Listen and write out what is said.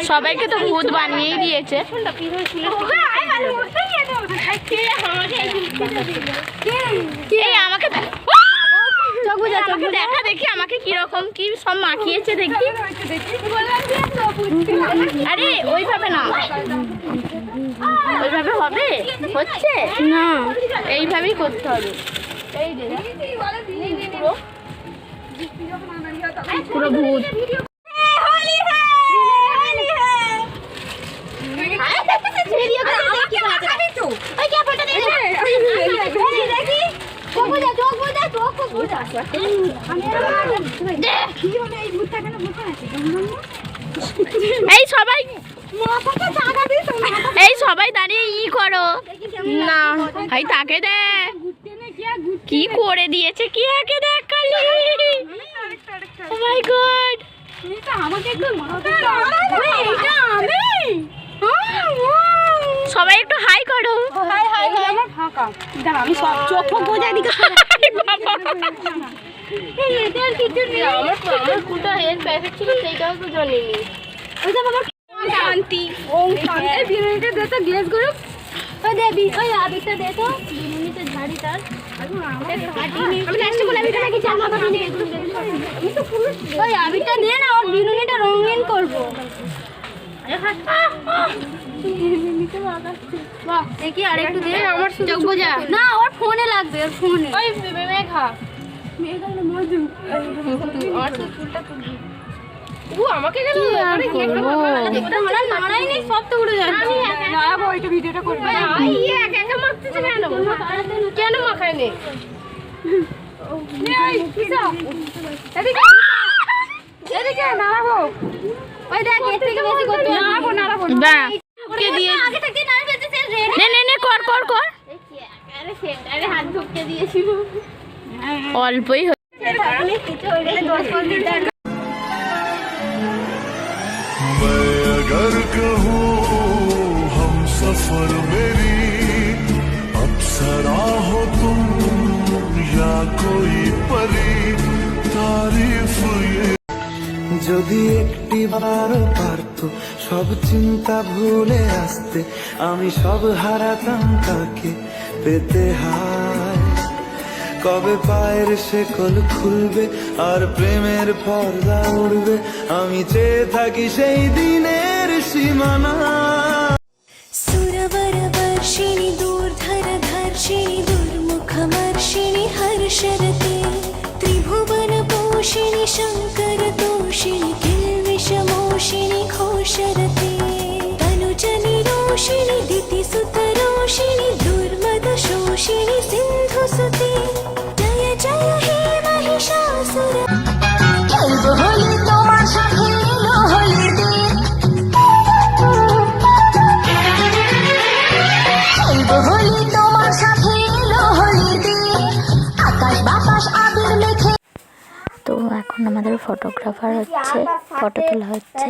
সবাইকে তো ভূত বানিয়েই দিয়েছে। আমাকে দেখা দেখি আমাকে কিরকম কি সব মাখিয়েছে দেখি। আরে ওইভাবে না, ওইভাবে হবে, হচ্ছে না, এইভাবেই করতে হবে। এই যে পুরো ভূত। এই সবাই দাঁড়িয়ে ই করো না, ভাই তাকে দে কি করে দিয়েছে, কি একে দেখ খালি। ও মাই গড, সবাই একটু হাই করো। আমি সব চোখ বোঝা দিকে রঙিন করবো। দেখি আর একটু দে, আমার চোখ বোঝা না, ওর ফোনে লাগবে, ওর ফোনে। ওই মেঘা আমাকে সব তো উড়ে যাচ্ছে। ভিডিওটা করবে কেন মাখায় নেই? নাড়াবো, ওই দেখ এর থেকে বেশি করতে নাড়াবো কে দিয়ে আগে থেকে নাড়া ফেলতেছে। নে কর আরে সেন্টারে হাত ঢুকিয়ে দিয়েছি, অল্পই হচ্ছে। अगर कहूँ हम सफर मेरी अप्सरा हो तुम या कोई परी तारीफ ये যদি একটি বার পারতো সব চিন্তা ভুলে আসতে, আমি সব হারাতাম তাকে পেতে হায়। কবে পায়ের শেকল খুলবে আর প্রেমের পর্দা উড়বে, আমি চেয়ে থাকি সেই দিনের সীমানা। সুরবর বর্ষিণী দূর্ধর ধর্ষিণী দুর্মুখমর্ষিণী হর্ষরতে ত্রিভুবন পোষিণী শঙ্কর তোষিণী কিলবিষমোষিণী ঘোষরতে তনুজনি रोषिणी दितिसुत रोषिणी दुर्मद शोषिणी सिन्धुसुते जय जय हे महिषासुर। খেলবো হোলি তোমার সাথে এলো হোলি দিন, খেলবো হোলি তোমার সাথে এলো হোলি দিন, আকাশ বাতাস আবির মেখে। তো এখন আমাদের ফটোগ্রাফার হচ্ছে, ফটো তোলা হচ্ছে।